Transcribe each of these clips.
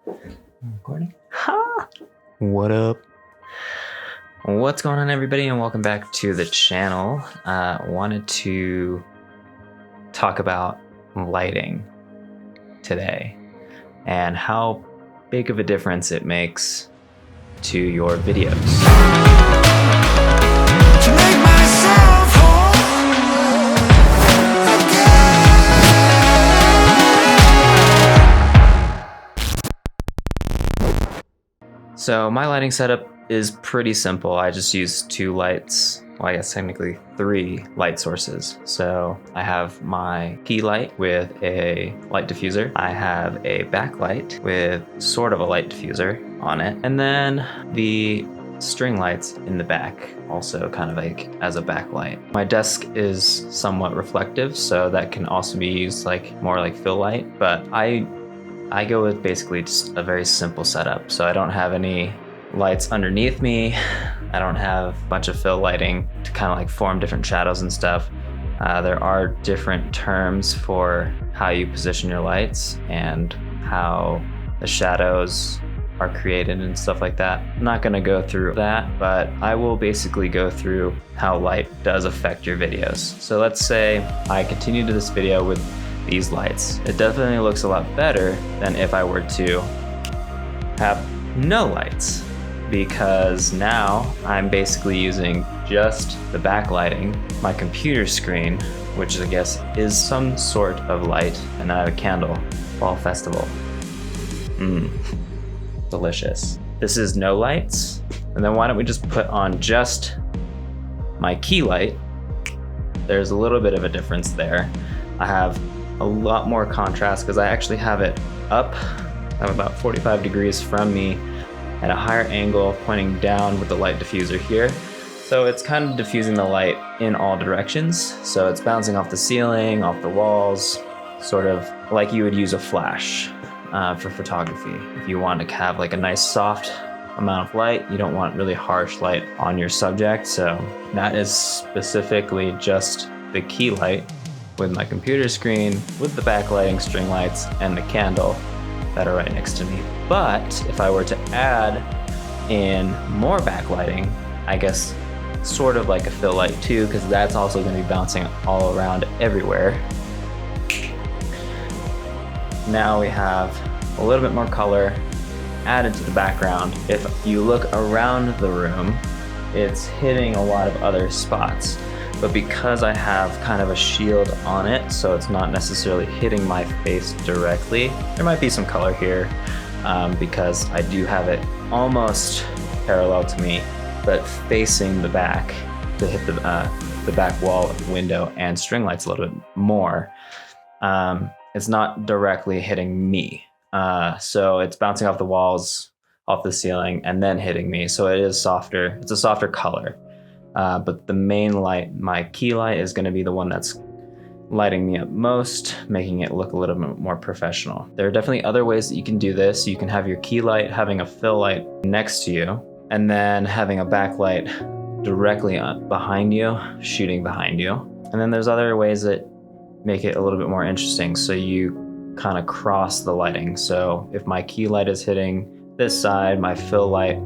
Recording? Ha! What up? What's going on, everybody, and welcome back to the channel. Wanted to talk about lighting today and how big of a difference it makes to your videos. To make myself whole again. So my lighting setup is pretty simple. I just use two lights. Well, I guess technically three light sources. So I have my key light with a light diffuser. I have a backlight with sort of a light diffuser on it. And then the string lights in the back, also kind of like as a backlight. My desk is somewhat reflective, so that can also be used like more like fill light, but I go with basically just a very simple setup. So I don't have any lights underneath me. I don't have a bunch of fill lighting to kind of like form different shadows and stuff. There are different terms for how you position your lights and how the shadows are created and stuff like that. I'm not gonna go through that, but I will basically go through how light does affect your videos. So let's say I continue to this video with these lights. It definitely looks a lot better than if I were to have no lights, because now I'm basically using just the backlighting, my computer screen, which I guess is some sort of light, and then I have a candle. Fall festival. Delicious. This is no lights. And then why don't we just put on just my key light? There's a little bit of a difference there. I have a lot more contrast because I actually have it up. I'm about 45 degrees from me at a higher angle, pointing down with the light diffuser here. So it's kind of diffusing the light in all directions. So it's bouncing off the ceiling, off the walls, sort of like you would use a flash for photography. If you want to have like a nice soft amount of light, you don't want really harsh light on your subject. So that is specifically just the key light with my computer screen, with the backlighting, string lights, and the candle that are right next to me. But if I were to add in more backlighting, I guess sort of like a fill light too, because that's also going to be bouncing all around everywhere. Now we have a little bit more color added to the background. If you look around the room, it's hitting a lot of other spots. But because I have kind of a shield on it, so it's not necessarily hitting my face directly, there might be some color here because I do have it almost parallel to me, but facing the back to hit the back wall of the window and string lights a little bit more. It's not directly hitting me. So it's bouncing off the walls, off the ceiling, and then hitting me. So it is softer, it's a softer color. But the main light, my key light, is going to be the one that's lighting me up most, making it look a little bit more professional. There are definitely other ways that you can do this. You can have your key light having a fill light next to you, and then having a backlight directly behind you, shooting behind you. And then there's other ways that make it a little bit more interesting. So you kind of cross the lighting. So if my key light is hitting this side, my fill light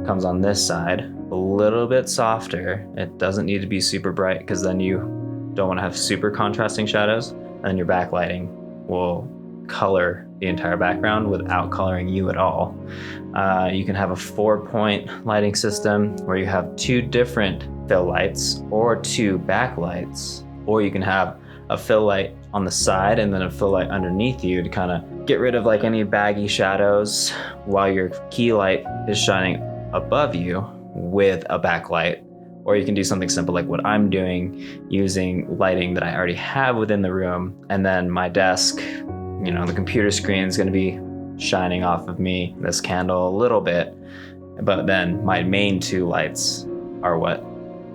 comes on this side. A little bit softer. It doesn't need to be super bright because then you don't want to have super contrasting shadows, and your backlighting will color the entire background without coloring you at all. You can have a 4-point lighting system where you have two different fill lights or two backlights, or you can have a fill light on the side and then a fill light underneath you to kind of get rid of like any baggy shadows while your key light is shining above you with a backlight. Or you can do something simple like what I'm doing, using lighting that I already have within the room, and then my desk, you know, the computer screen is going to be shining off of me, this candle a little bit, but then my main two lights are what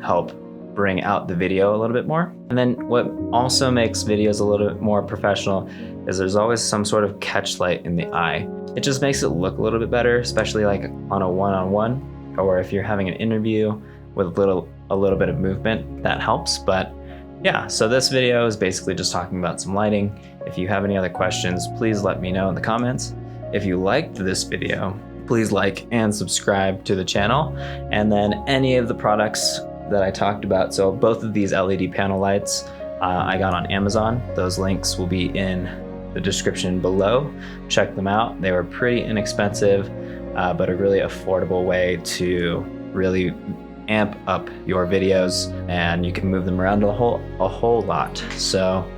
help bring out the video a little bit more. And then what also makes videos a little bit more professional is there's always some sort of catch light in the eye. It just makes it look a little bit better, especially like on a one-on-one, or if you're having an interview with a little bit of movement, that helps. But yeah, so this video is basically just talking about some lighting. If you have any other questions, please let me know in the comments. If you liked this video, please like and subscribe to the channel. And then any of the products that I talked about, so both of these LED panel lights I got on Amazon. Those links will be in the description below. Check them out. They were pretty inexpensive, but a really affordable way to really amp up your videos, and you can move them around a whole lot. So,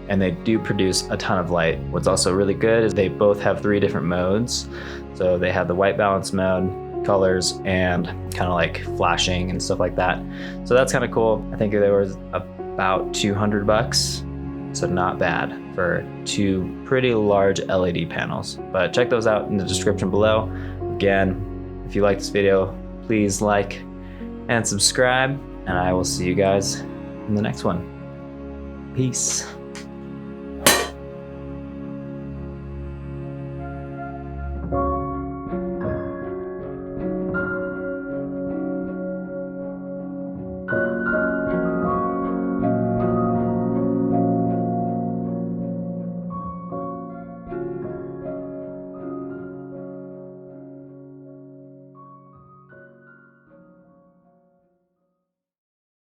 and they do produce a ton of light. What's also really good is they both have 3 different modes. So they have the white balance mode, colors, and kind of like flashing and stuff like that. So that's kind of cool. I think there was about $200, so not bad for 2 pretty large LED panels. But check those out in the description below. Again, if you like this video, please like and subscribe, and I will see you guys in the next one. Peace.